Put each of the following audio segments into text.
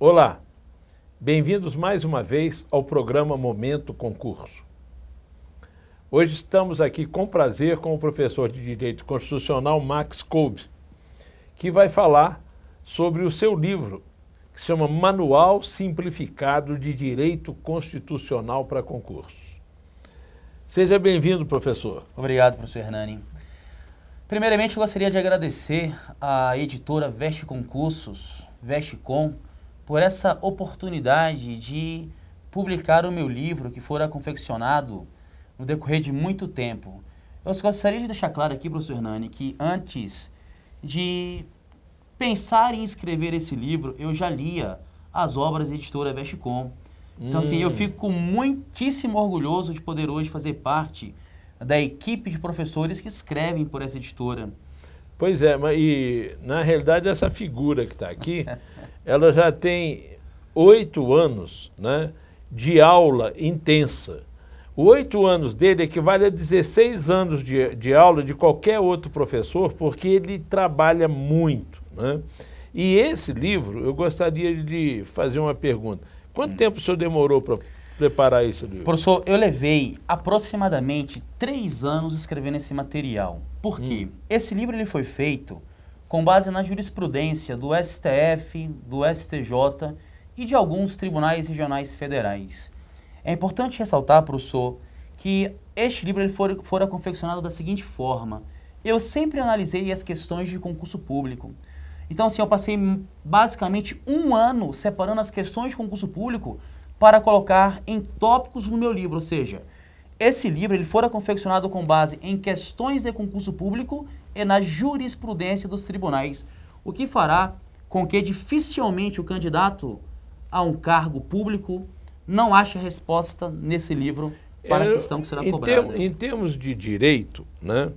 Olá, bem-vindos mais uma vez ao programa Momento Concurso. Hoje estamos aqui com prazer com o professor de Direito Constitucional Max Kolbe, que vai falar sobre o seu livro, que se chama Manual Simplificado de Direito Constitucional para Concursos. Seja bem-vindo, professor. Obrigado, professor Hernani. Primeiramente, eu gostaria de agradecer à editora Veste Concursos, Vestecom, por essa oportunidade de publicar o meu livro, que fora confeccionado no decorrer de muito tempo. Eu gostaria de deixar claro aqui, professor Hernani, que antes de pensar em escrever esse livro, eu já lia as obras da editora Vestecom. Então, assim, eu fico muitíssimo orgulhoso de poder hoje fazer parte da equipe de professores que escrevem por essa editora. Pois é, mas e, na realidade, essa figura que está aqui, ela já tem 8 anos, né, de aula intensa. 8 anos dele equivale a 16 anos de aula de qualquer outro professor, porque ele trabalha muito, né? E esse livro, eu gostaria de fazer uma pergunta. Quanto tempo o senhor demorou para preparar esse livro? Professor, eu levei aproximadamente 3 anos escrevendo esse material. Por quê? Esse livro ele foi feito com base na jurisprudência do STF, do STJ e de alguns tribunais regionais federais. É importante ressaltar, professor, que este livro ele fora confeccionado da seguinte forma. Eu sempre analisei as questões de concurso público. Então, assim, eu passei basicamente 1 ano separando as questões de concurso público para colocar em tópicos no meu livro. Ou seja, esse livro ele fora confeccionado com base em questões de concurso público e na jurisprudência dos tribunais, o que fará com que dificilmente o candidato a um cargo público não ache a resposta nesse livro para a questão que será cobrada. Em termos de direito, né,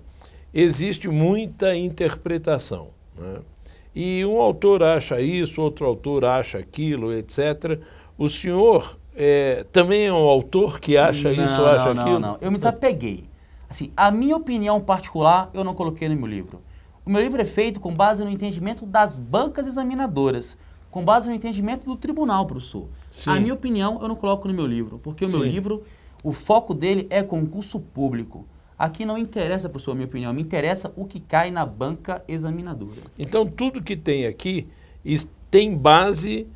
existe muita interpretação, né? E um autor acha isso, outro autor acha aquilo, etc. O senhor também é um autor que acha isso ou acha aquilo? Não. Eu me desapeguei. Assim, a minha opinião particular eu não coloquei no meu livro. O meu livro é feito com base no entendimento das bancas examinadoras, com base no entendimento do tribunal, professor. Sim. A minha opinião eu não coloco no meu livro, porque o meu livro, o foco dele é concurso público. Aqui não interessa, professor, a minha opinião, me interessa o que cai na banca examinadora. Então, tudo que tem aqui tem base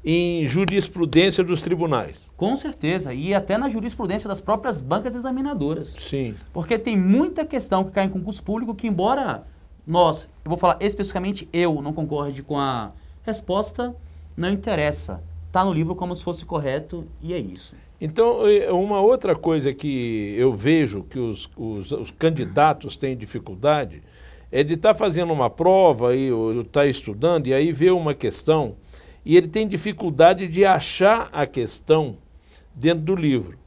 em jurisprudência dos tribunais. Com certeza, e até na jurisprudência das próprias bancas examinadoras. Sim. Porque tem muita questão que cai em concurso público que, embora eu vou falar especificamente, eu não concorde com a resposta, não interessa. Está no livro como se fosse correto e é isso. Então, uma outra coisa que eu vejo que os candidatos têm dificuldade é de estar fazendo uma prova ou estar estudando e aí vê uma questão e ele tem dificuldade de achar a questão dentro do livro.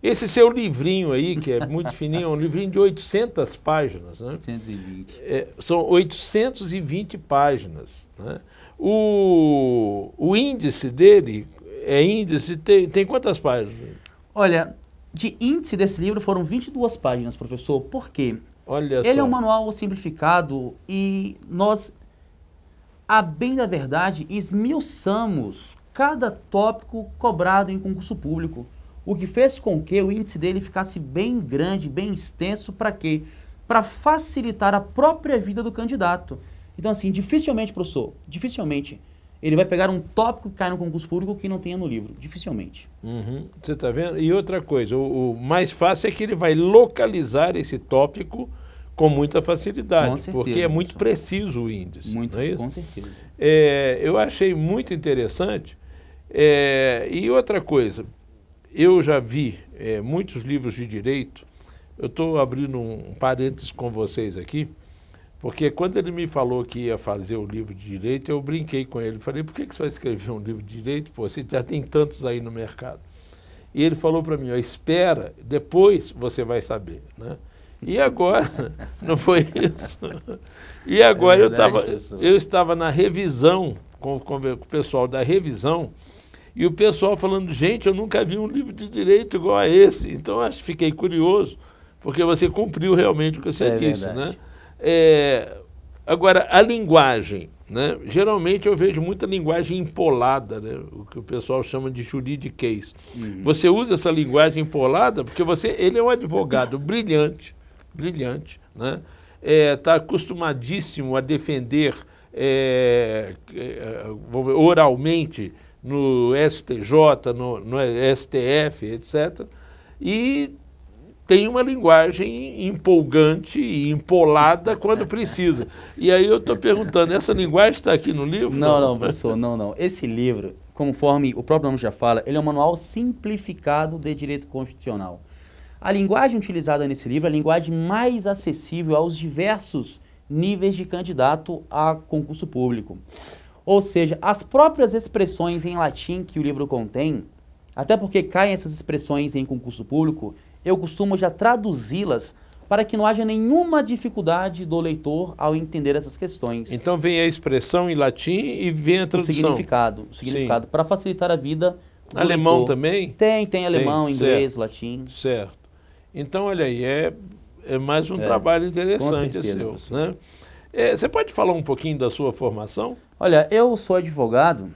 Esse seu livrinho aí, que é muito fininho, é um livrinho de 800 páginas, né? 820. São 820 páginas, né? O índice dele... tem quantas páginas? Olha, de índice desse livro foram 22 páginas, professor. Por quê? Olha Ele só. é um manual simplificado e nós, a bem da verdade, esmiuçamos cada tópico cobrado em concurso público. O que fez com que o índice dele ficasse bem grande, bem extenso, para quê? Para facilitar a própria vida do candidato. Então, assim, dificilmente, professor, ele vai pegar um tópico que cai no concurso público que não tenha no livro. Dificilmente. Você está vendo? E outra coisa, o mais fácil é que ele vai localizar esse tópico com muita facilidade. Com certeza, porque é muito preciso o índice. Muito, não é isso? Com certeza. Eu achei muito interessante. E outra coisa, eu já vi muitos livros de direito. Eu estou abrindo um parênteses com vocês aqui. Porque quando ele me falou que ia fazer o livro de direito, eu brinquei com ele. Falei, por que você vai escrever um livro de direito? Pô, você já tem tantos aí no mercado. E ele falou para mim, espera, depois você vai saber, né? E agora, não foi isso? E agora eu estava na revisão, com o pessoal da revisão, e o pessoal falando, gente, eu nunca vi um livro de direito igual a esse. Então, fiquei curioso, porque você cumpriu realmente o que você disse, né? Agora, a linguagem, né? Geralmente eu vejo muita linguagem empolada, né? O que o pessoal chama de juridiquês. Você usa essa linguagem empolada porque ele é um advogado brilhante, né? Está acostumadíssimo a defender oralmente no STJ, no STF, etc. E tem uma linguagem empolgante e empolada quando precisa. E aí eu estou perguntando, essa linguagem está aqui no livro? Não, professor, não. Esse livro, conforme o próprio nome já fala, ele é um manual simplificado de direito constitucional. A linguagem utilizada nesse livro é a linguagem mais acessível aos diversos níveis de candidato a concurso público. Ou seja, as próprias expressões em latim que o livro contém, até porque caem essas expressões em concurso público, eu costumo já traduzi-las para que não haja nenhuma dificuldade do leitor ao entender essas questões. Então vem a expressão em latim e vem a tradução. O significado, para facilitar a vida do alemão leitor. também? Tem alemão, inglês, certo, latim. Certo. Então, olha aí, é mais um trabalho interessante com certeza, seu, né? Você pode falar um pouquinho da sua formação? Olha, eu sou advogado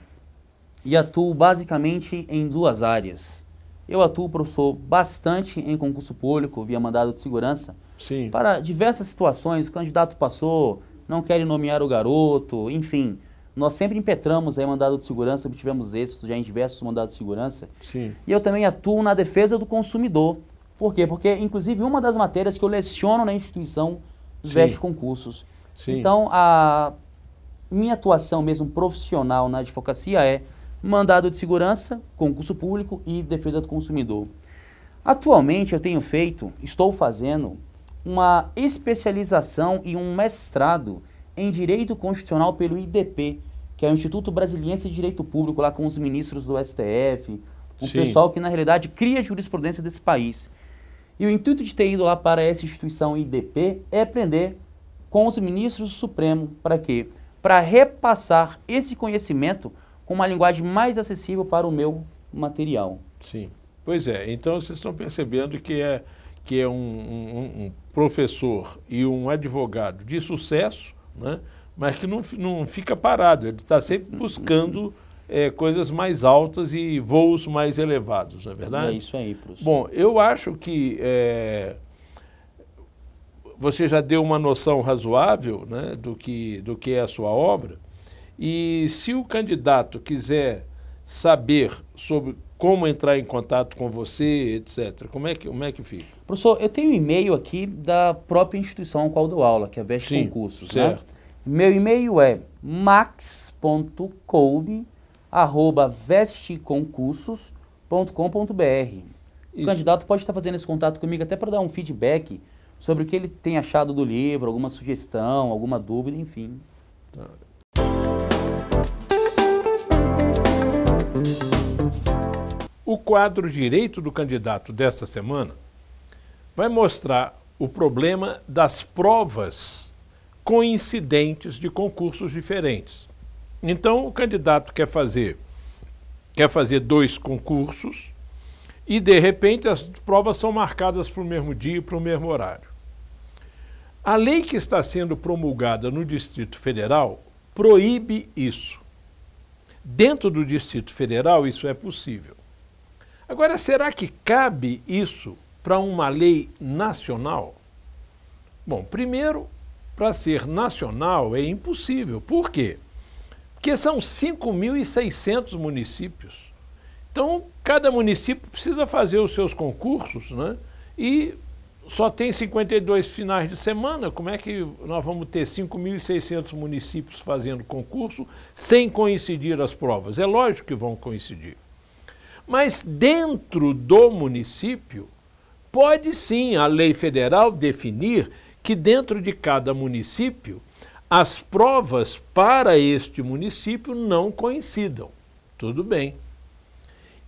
e atuo basicamente em duas áreas. Eu atuo, professor, bastante em concurso público, via mandado de segurança. Sim. Para diversas situações, o candidato passou, não querem nomear o garoto, enfim. Nós sempre impetramos aí mandado de segurança, obtivemos êxitos já em diversos mandados de segurança. Sim. E eu também atuo na defesa do consumidor. Por quê? Porque, inclusive, uma das matérias que eu leciono na instituição veste concursos. Sim. Então, a minha atuação mesmo profissional na advocacia é mandado de segurança, concurso público e defesa do consumidor. Atualmente estou fazendo uma especialização e um mestrado em Direito Constitucional pelo IDP, que é o Instituto Brasiliense de Direito Público, lá com os ministros do STF, um pessoal que na realidade cria a jurisprudência desse país. E o intuito de ter ido lá para essa instituição IDP é aprender com os ministros do Supremo. Para quê? Para repassar esse conhecimento com uma linguagem mais acessível para o meu material. Sim. Pois é, então vocês estão percebendo que é um professor e um advogado de sucesso, né? Mas que não fica parado, ele está sempre buscando coisas mais altas e voos mais elevados, não é verdade? É isso aí, professor. Bom, eu acho que você já deu uma noção razoável, né, do que é a sua obra, e se o candidato quiser saber sobre como entrar em contato com você, etc., como é que fica? Professor, eu tenho um e-mail aqui da própria instituição ao qual dou aula, que é a Veste Concursos. Certo. Né? Meu e-mail é max.coube@vesteconcursos.com.br. O candidato pode estar fazendo esse contato comigo até para dar um feedback sobre o que ele tem achado do livro, alguma sugestão, alguma dúvida, enfim. Tá. O quadro Direito do Candidato desta semana vai mostrar o problema das provas coincidentes de concursos diferentes. Então, o candidato quer fazer 2 concursos e, de repente, as provas são marcadas para o mesmo dia e para o mesmo horário. A lei que está sendo promulgada no Distrito Federal proíbe isso. Dentro do Distrito Federal, isso é possível. Agora, será que cabe isso para uma lei nacional? Bom, primeiro, para ser nacional é impossível. Por quê? Porque são 5.600 municípios. Então, cada município precisa fazer os seus concursos, né? E só tem 52 finais de semana. Como é que nós vamos ter 5.600 municípios fazendo concurso sem coincidir as provas? É lógico que vão coincidir. Mas dentro do município, pode sim a lei federal definir que dentro de cada município as provas para este município não coincidam. Tudo bem.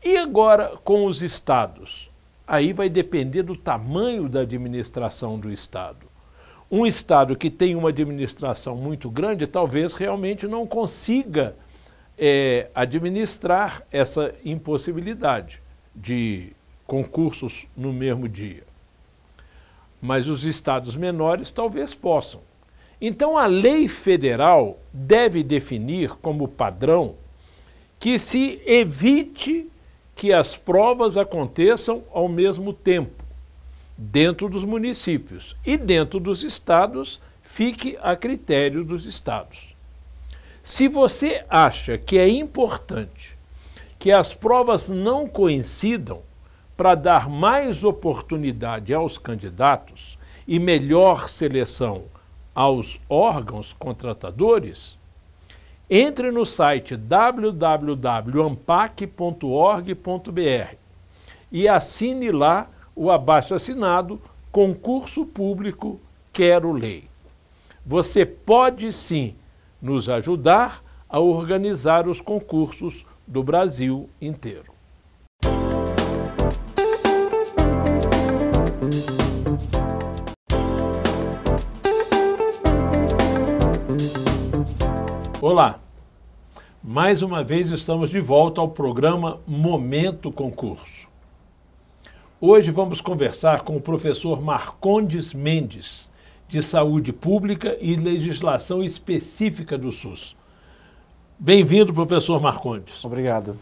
E agora com os estados? Aí vai depender do tamanho da administração do estado. Um estado que tem uma administração muito grande talvez realmente não consiga administrar essa impossibilidade de concursos no mesmo dia. Mas os estados menores talvez possam. Então, a lei federal deve definir como padrão que se evite que as provas aconteçam ao mesmo tempo, dentro dos municípios, e dentro dos estados fique a critério dos estados. Se você acha que é importante que as provas não coincidam para dar mais oportunidade aos candidatos e melhor seleção aos órgãos contratadores, entre no site www.ampac.org.br e assine lá o abaixo-assinado Concurso Público Quero Lei. Você pode sim nos ajudar a organizar os concursos do Brasil inteiro. Olá, mais uma vez estamos de volta ao programa Momento Concurso. Hoje vamos conversar com o professor Marcondes Mendes, de Saúde Pública e Legislação Específica do SUS. Bem-vindo, professor Marcondes. Obrigado.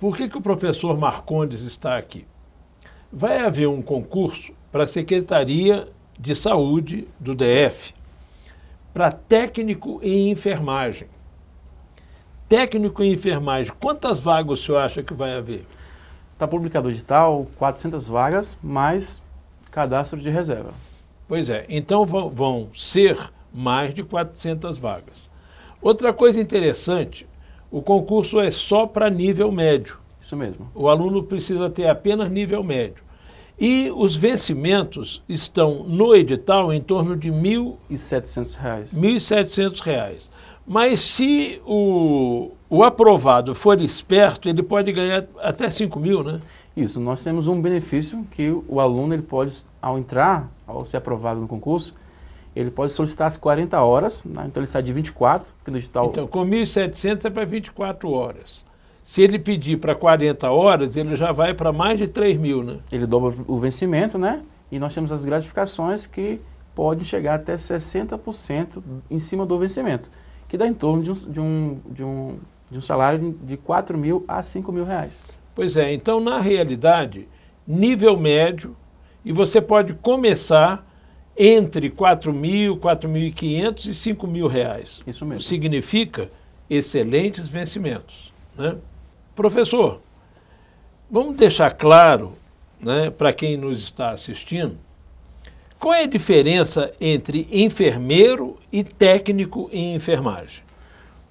Por que o professor Marcondes está aqui? Vai haver um concurso para a Secretaria de Saúde do DF, para técnico em enfermagem. Técnico em enfermagem, quantas vagas o senhor acha que vai haver? Está publicado o edital, 400 vagas, mais cadastro de reserva. Pois é, então vão ser mais de 400 vagas. Outra coisa interessante, o concurso é só para nível médio. Isso mesmo. O aluno precisa ter apenas nível médio. E os vencimentos estão no edital em torno de R$ 1.700. R$ 1.700. Mas se o aprovado for esperto, ele pode ganhar até 5 mil, né? Isso, nós temos um benefício que o aluno ele pode, ao ser aprovado no concurso, ele pode solicitar as 40 horas, né? Então ele sai de 24, que no edital... Então, com 1.700 é para 24 horas. Se ele pedir para 40 horas, ele já vai para mais de 3 mil, né? Ele dobra o vencimento, né? E nós temos as gratificações que podem chegar até 60% em cima do vencimento, que dá em torno de um salário de 4 mil a 5 mil reais. Pois é, então na realidade, nível médio, e você pode começar entre 4 mil, 4.500 e 5 mil reais. Isso mesmo. Significa excelentes vencimentos, né? Professor, vamos deixar claro, né, para quem nos está assistindo, qual é a diferença entre enfermeiro e técnico em enfermagem?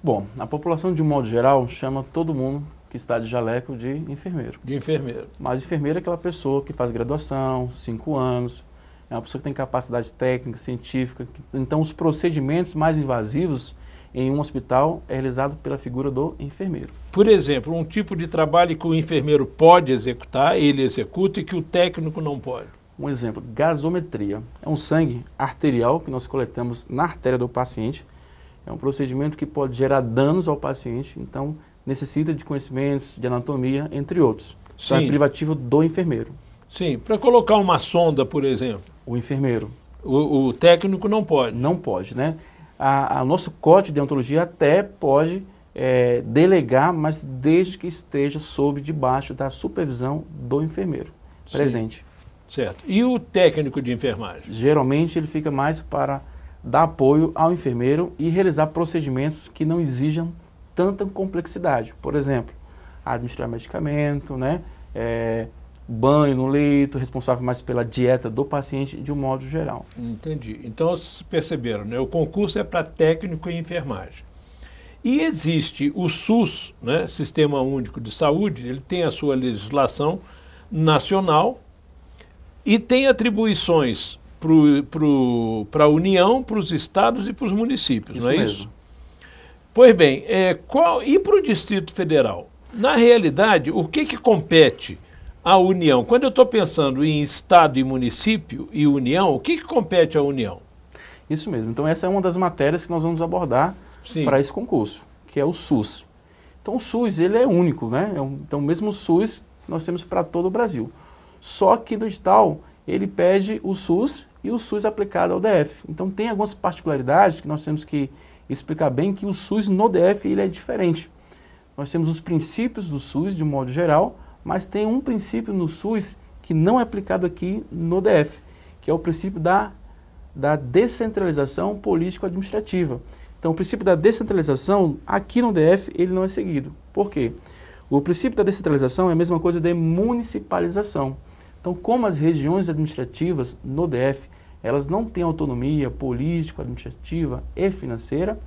Bom, a população de um modo geral chama todo mundo que está de jaleco de enfermeiro. De enfermeiro. Mas enfermeiro é aquela pessoa que faz graduação, 5 anos, é uma pessoa que tem capacidade técnica, científica. Então, os procedimentos mais invasivos em um hospital é realizado pela figura do enfermeiro. Por exemplo, um tipo de trabalho que o enfermeiro pode executar, ele executa, e que o técnico não pode. Um exemplo, gasometria. É um sangue arterial que nós coletamos na artéria do paciente. É um procedimento que pode gerar danos ao paciente, então necessita de conhecimentos, de anatomia, entre outros. Então é privativo do enfermeiro. Sim, para colocar uma sonda, por exemplo. O enfermeiro. O técnico não pode. Não pode, né? O nosso código de deontologia até pode delegar, mas desde que esteja debaixo da supervisão do enfermeiro presente. Certo. E o técnico de enfermagem? Geralmente ele fica mais para dar apoio ao enfermeiro e realizar procedimentos que não exijam tanta complexidade. Por exemplo, administrar medicamento, né? Banho no leito, responsável mais pela dieta do paciente de um modo geral. Entendi. Então, vocês perceberam, né? O concurso é para técnico em enfermagem. E existe o SUS, né? Sistema Único de Saúde, ele tem a sua legislação nacional e tem atribuições para a União, para os estados e para os municípios, Isso não é mesmo. isso? Pois bem, e para o Distrito Federal? Na realidade, o que compete à União? Quando eu estou pensando em Estado e município e União, o que compete à União? Isso mesmo. Então essa é uma das matérias que nós vamos abordar para esse concurso, que é o SUS. Então o SUS ele é único, né? Então mesmo o SUS nós temos para todo o Brasil. Só que no edital ele pede o SUS e o SUS aplicado ao DF. Então tem algumas particularidades que nós temos que explicar bem que o SUS no DF ele é diferente. Nós temos os princípios do SUS de modo geral, mas tem um princípio no SUS que não é aplicado aqui no DF, que é o princípio da descentralização político-administrativa. Então o princípio da descentralização aqui no DF ele não é seguido. Por quê? O princípio da descentralização é a mesma coisa de municipalização. Então, como as regiões administrativas no DF, elas não têm autonomia política, administrativa e financeira,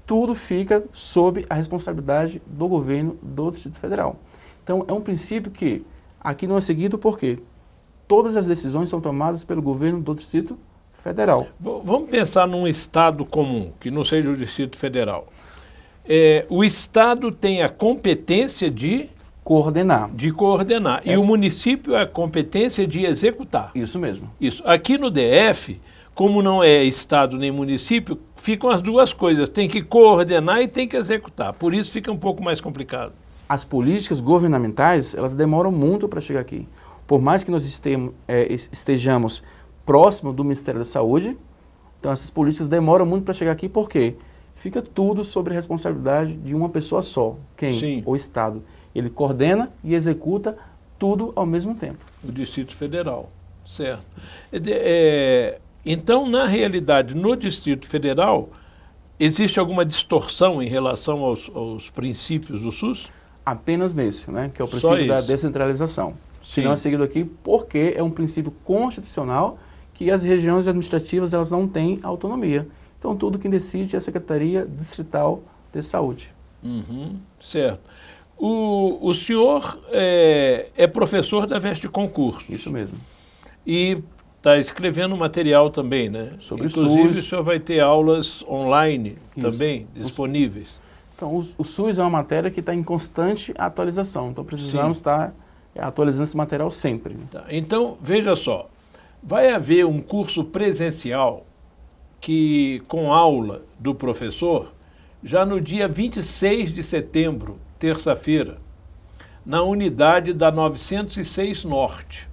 tudo fica sob a responsabilidade do governo do Distrito Federal. Então, é um princípio que aqui não é seguido porque todas as decisões são tomadas pelo governo do Distrito Federal. Vamos pensar num estado comum, que não seja o Distrito Federal. O Estado tem a competência de coordenar. E o município a competência de executar. Isso mesmo. Isso. Aqui no DF, como não é Estado nem município, ficam as duas coisas. Tem que coordenar e tem que executar. Por isso fica um pouco mais complicado. As políticas governamentais, elas demoram muito para chegar aqui. Por mais que nós estejamos próximo do Ministério da Saúde, então essas políticas demoram muito para chegar aqui, por quê? Fica tudo sobre a responsabilidade de uma pessoa só. Quem? Sim. O Estado. Ele coordena e executa tudo ao mesmo tempo. O Distrito Federal, certo. Então, na realidade, no Distrito Federal, existe alguma distorção em relação aos princípios do SUS? Apenas nesse, né? Que é o princípio da descentralização. Que não é seguido aqui porque é um princípio constitucional que as regiões administrativas elas não têm autonomia. Então, tudo quem decide é a Secretaria Distrital de Saúde. Certo. O senhor é professor da VEST Concursos. Isso mesmo. E está escrevendo material também, né? Sobre Inclusive, SUS. o senhor vai ter aulas online também disponíveis. Então, o SUS é uma matéria que está em constante atualização. Então, precisamos estar atualizando esse material sempre. Tá. Então, veja só. Vai haver um curso presencial que, com aula do professor, já no dia 26 de setembro, terça-feira, na unidade da 906 Norte.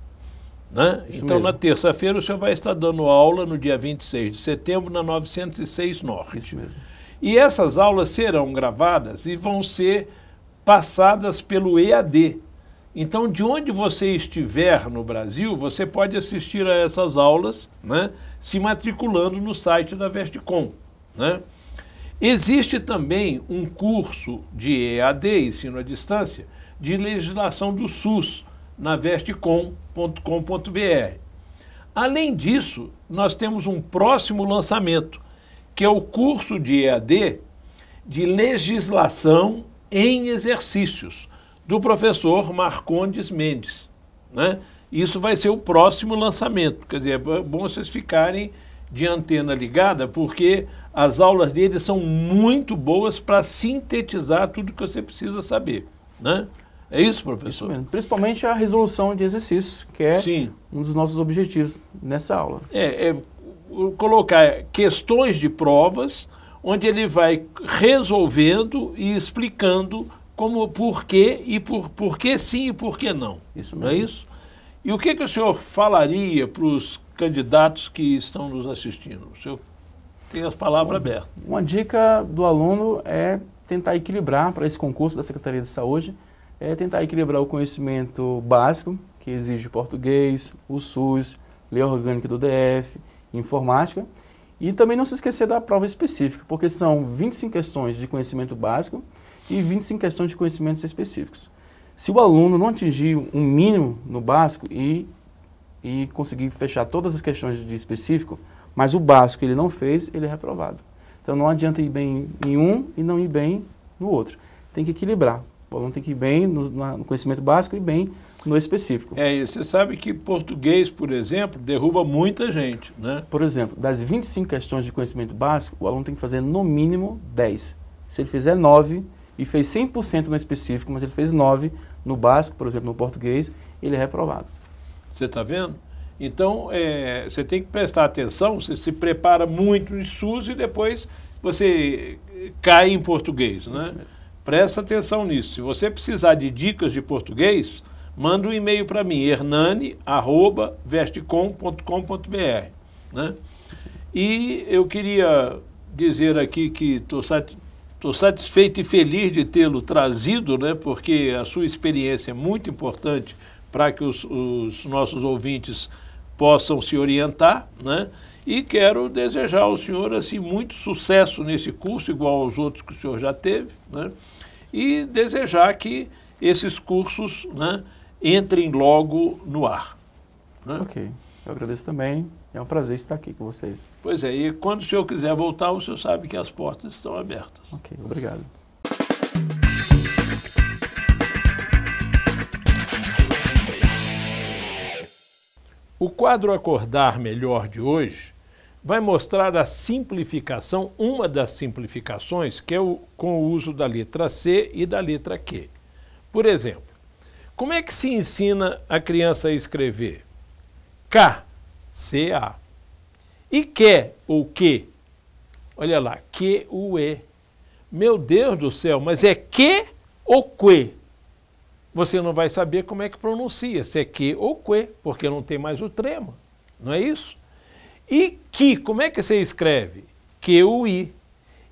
Né? Então, na terça-feira, o senhor vai estar dando aula no dia 26 de setembro, na 906 Norte. Isso mesmo. E essas aulas serão gravadas e vão ser passadas pelo EAD. Então, de onde você estiver no Brasil, você pode assistir a essas aulas, né, se matriculando no site da Vestcom. Né? Existe também um curso de EAD, ensino à distância, de legislação do SUS, na vestcom.com.br. Além disso, nós temos um próximo lançamento, que é o curso de EAD de legislação em exercícios, do professor Marcondes Mendes. Né? Isso vai ser o próximo lançamento. Quer dizer, é bom vocês ficarem de antena ligada, porque as aulas dele são muito boas para sintetizar tudo que você precisa saber. Né? É isso, professor? Isso mesmo. Principalmente a resolução de exercícios, que é um dos nossos objetivos nessa aula. Colocar questões de provas, onde ele vai resolvendo e explicando como, por quê e por que sim e por que não. Isso mesmo. Não é isso? E o que o senhor falaria para os candidatos que estão nos assistindo? O senhor tem as palavras abertas. Uma dica do aluno é tentar equilibrar para esse concurso da Secretaria de Saúde, tentar equilibrar o conhecimento básico, que exige português, o SUS, lei orgânica do DF, informática, e também não se esquecer da prova específica, porque são 25 questões de conhecimento básico e 25 questões de conhecimentos específicos. Se o aluno não atingir um mínimo no básico e conseguir fechar todas as questões de específico, mas o básico ele não fez, ele é reprovado. Então não adianta ir bem em um e não ir bem no outro. Tem que equilibrar. O aluno tem que ir bem no conhecimento básico e bem no específico. E você sabe que português, por exemplo, derruba muita gente, né? Por exemplo, das 25 questões de conhecimento básico, o aluno tem que fazer no mínimo 10. Se ele fizer 9 e fez 100% no específico, mas ele fez 9 no básico, por exemplo, no português, ele é reprovado. Você está vendo? Então, você tem que prestar atenção, você se prepara muito em SUS e depois você cai em português, né? Presta atenção nisso. Se você precisar de dicas de português, manda um e-mail para mim, hernani@vestcom.com.br. né? E eu queria dizer aqui que estou satisfeito e feliz de tê-lo trazido, né? Porque a sua experiência é muito importante para que os nossos ouvintes possam se orientar, né? E quero desejar ao senhor assim, muito sucesso nesse curso, igual aos outros que o senhor já teve, né? E desejar que esses cursos, né, entrem logo no ar. Né? Ok, eu agradeço também, é um prazer estar aqui com vocês. Pois é, e quando o senhor quiser voltar, o senhor sabe que as portas estão abertas. Ok, obrigado. O quadro Acordar Melhor de hoje vai mostrar a simplificação, uma das simplificações, que é com o uso da letra C e da letra Q. Por exemplo, como é que se ensina a criança a escrever? K, C-A. E que ou que? Olha lá, Q-U-E. Meu Deus do céu, mas é que ou que? Você não vai saber como é que pronuncia, se é que ou que, porque não tem mais o trema, não é isso? E que, como é que você escreve? Q-U-I.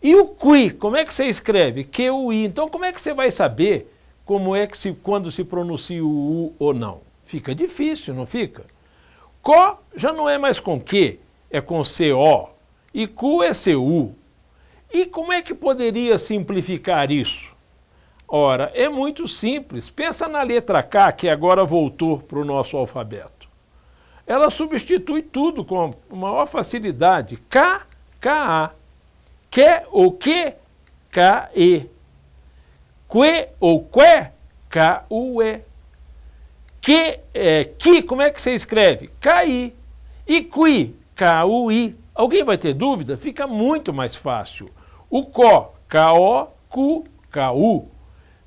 E o qui, como é que você escreve? Q-U-I. Então, como é que você vai saber como é que quando se pronuncia o U ou não? Fica difícil, não fica? Co já não é mais com Q, é com CO. E cu é CU. E como é que poderia simplificar isso? Ora, é muito simples. Pensa na letra K, que agora voltou para o nosso alfabeto. Ela substitui tudo com maior facilidade. K, K-A. Que ou que, K-E. Que ou que, K-U-E. Que, como é que você escreve? K-I. E qui, K-U-I. Alguém vai ter dúvida? Fica muito mais fácil. O có, K-O, cu, K-U.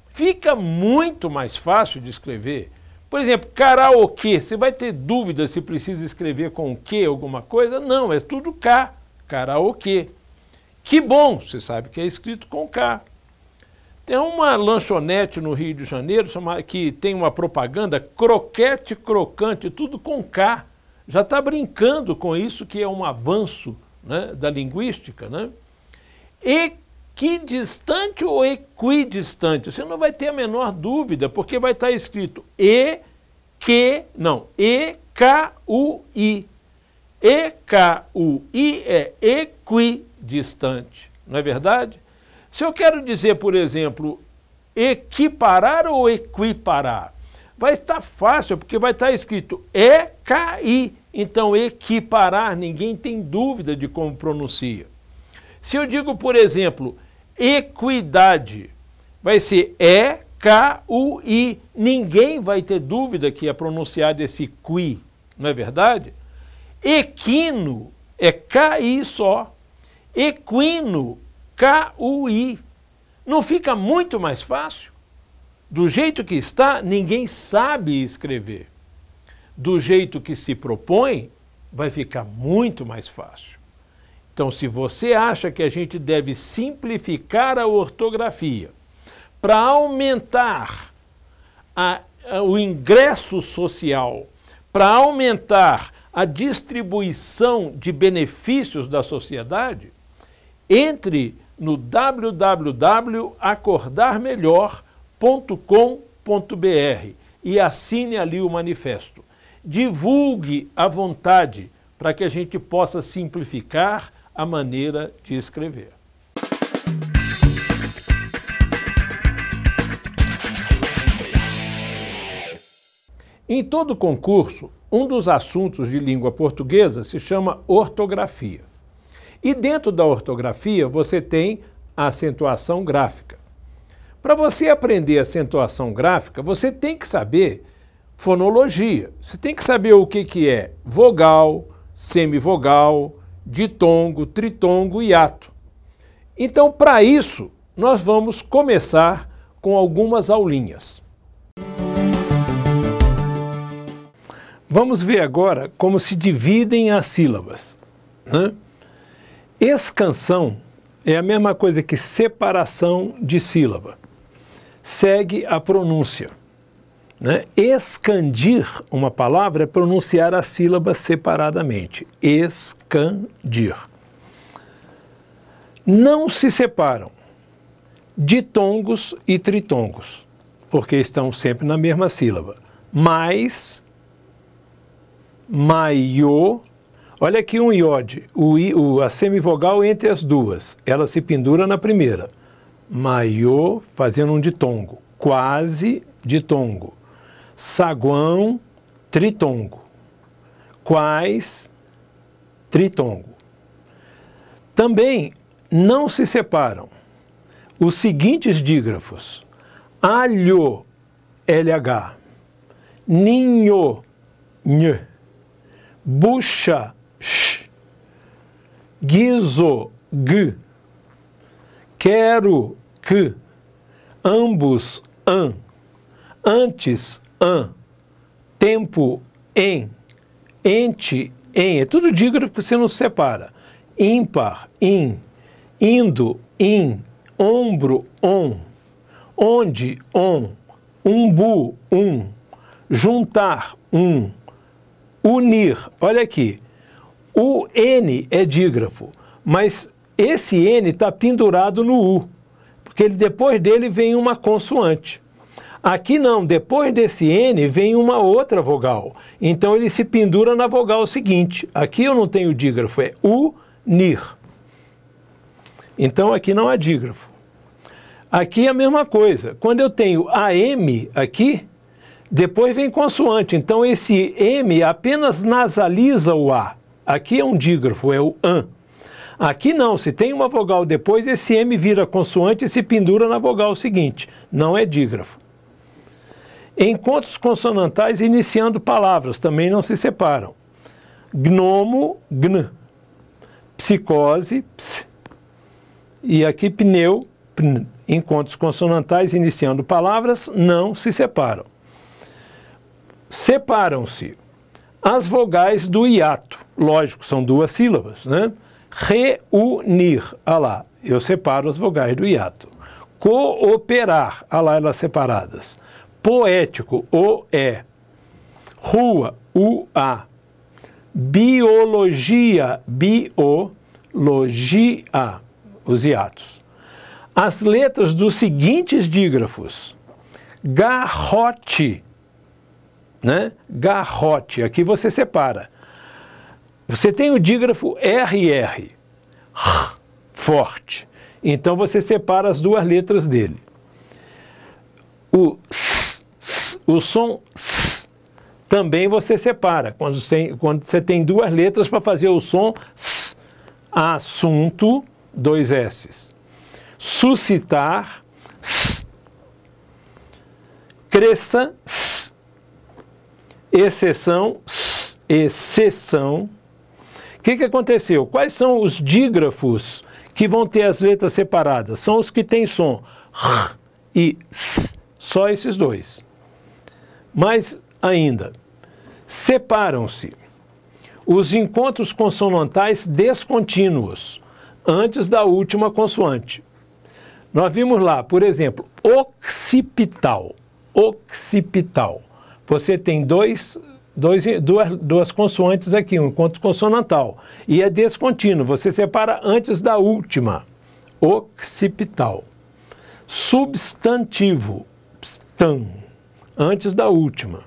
Fica muito mais fácil de escrever. Por exemplo, karaokê, você vai ter dúvida se precisa escrever com o que alguma coisa? Não, é tudo K, karaokê. Que bom, você sabe que é escrito com K. Tem uma lanchonete no Rio de Janeiro que tem uma propaganda, croquete, crocante, tudo com K. Já está brincando com isso, que é um avanço, né, da linguística, né? Equidistante ou equidistante? Você não vai ter a menor dúvida, porque vai estar escrito E-K-U-I. E-K-U-I é equidistante, não é verdade? Se eu quero dizer, por exemplo, equiparar ou equiparar, vai estar fácil, porque vai estar escrito E-K-I. Então, equiparar, ninguém tem dúvida de como pronuncia. Se eu digo, por exemplo, equidade, vai ser E-K-U-I. Ninguém vai ter dúvida que é pronunciado esse qui, não é verdade? Equino é K-I só. Equino, K-U-I. Não fica muito mais fácil? Do jeito que está, ninguém sabe escrever. Do jeito que se propõe, vai ficar muito mais fácil. Então, se você acha que a gente deve simplificar a ortografia para aumentar o ingresso social, para aumentar a distribuição de benefícios da sociedade, entre no www.acordarmelhor.com.br e assine ali o manifesto. Divulgue à vontade para que a gente possa simplificar a maneira de escrever. Em todo concurso, um dos assuntos de língua portuguesa se chama ortografia. E dentro da ortografia você tem a acentuação gráfica. Para você aprender acentuação gráfica, você tem que saber fonologia. Você tem que saber o que é vogal, semivogal, ditongo, tritongo e hiato. Então, para isso, nós vamos começar com algumas aulinhas. Vamos ver agora como se dividem as sílabas, né? Escansão é a mesma coisa que separação de sílaba. Segue a pronúncia. né? Escandir uma palavra é pronunciar a sílaba separadamente. Escandir. Não se separam ditongos e tritongos, porque estão sempre na mesma sílaba. Mais, maiô. Olha aqui um iode, a semivogal entre as duas, ela se pendura na primeira. Maiô, fazendo um ditongo. Quase, ditongo. Saguão, tritongo. Quais, tritongo. Também não se separam os seguintes dígrafos: alho, LH, ninho, nh, bucha, sh, guizo, g, quero, que, ambos, an, antes, an, tempo, em, ente, em. É tudo dígrafo que você não separa. Ímpar, in, indo, in, ombro, on, onde, on, umbu, juntar, unir. Olha aqui, o N é dígrafo, mas esse N está pendurado no U, porque depois dele vem uma consoante. Aqui não, depois desse N vem uma outra vogal, então ele se pendura na vogal seguinte. Aqui eu não tenho dígrafo, é unir. Então aqui não há dígrafo. Aqui é a mesma coisa, quando eu tenho AM aqui, depois vem consoante, então esse M apenas nasaliza o A. Aqui é um dígrafo, é o AN. Aqui não, se tem uma vogal depois, esse M vira consoante e se pendura na vogal seguinte. Não é dígrafo. Encontros consonantais iniciando palavras, também não se separam. Gnomo, gn. Psicose, ps. E aqui pneu, pn. Encontros consonantais iniciando palavras não se separam. Separam-se as vogais do hiato. Lógico, são duas sílabas, né? Reunir, lá, eu separo as vogais do hiato. Cooperar, lá elas separadas. Poético, O-E. Rua, U-A. Biologia, biologia, os hiatos. As letras dos seguintes dígrafos. Garrote, né? Garrote, aqui você separa. Você tem o dígrafo RR, forte. Então você separa as duas letras dele. O som S, também você separa. Quando você tem duas letras para fazer o som S. Assunto, 2 S's. Suscitar, S. Cresça, S. Exceção, S. Exceção. O que aconteceu? Quais são os dígrafos que vão ter as letras separadas? São os que têm som R e S. Só esses dois. Mais ainda, separam-se os encontros consonantais descontínuos antes da última consoante. Nós vimos lá, por exemplo, occipital. Occipital. Você tem duas consoantes aqui, um encontro consonantal. E é descontínuo, você separa antes da última. Occipital. Substantivo. Stan. Antes da última.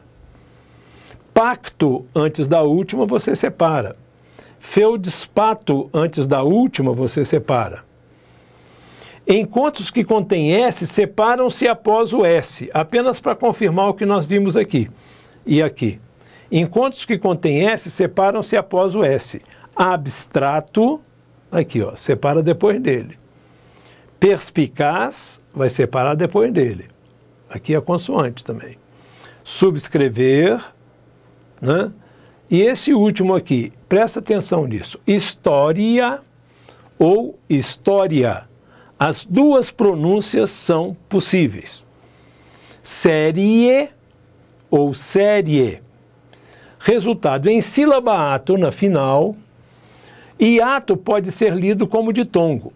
Pacto, antes da última, você separa. Feldespato, antes da última, você separa. Encontros que contêm S separam-se após o S, apenas para confirmar o que nós vimos aqui e aqui. Encontros que contêm S separam-se após o S. Abstrato, aqui ó, separa depois dele. Perspicaz, vai separar depois dele. Aqui é a consoante também. Subscrever, né? E esse último aqui, presta atenção nisso. História ou história. As duas pronúncias são possíveis. Série ou série. Resultado, em sílaba átona final, e ato pode ser lido como ditongo.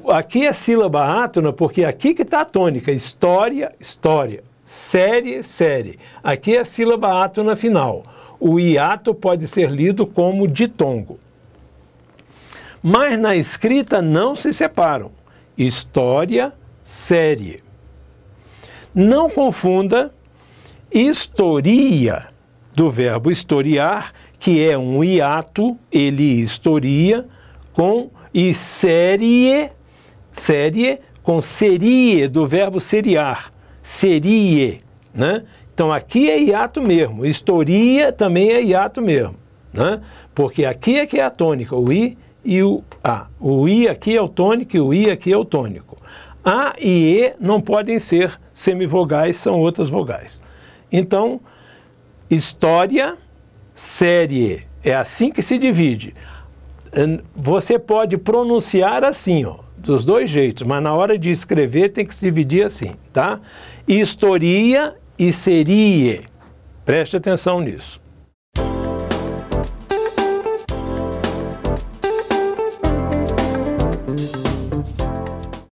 Aqui é sílaba átona porque aqui que está a tônica. História, história. série, série. Aqui é a sílaba átona final. O hiato pode ser lido como ditongo. Mas na escrita não se separam. História, série. Não confunda historia, do verbo historiar, que é um hiato, ele historia, e série, com serie, do verbo seriar, serie, né? Então aqui é hiato mesmo, historia também é hiato mesmo, né? Porque aqui é que é a tônica, o I e o A. O I aqui é o tônico e o I aqui é o tônico. A e E não podem ser semivogais, são outras vogais. Então, história, série, é assim que se divide. Você pode pronunciar assim, ó, dos dois jeitos, mas na hora de escrever tem que se dividir assim, tá? Historia e serie. Preste atenção nisso.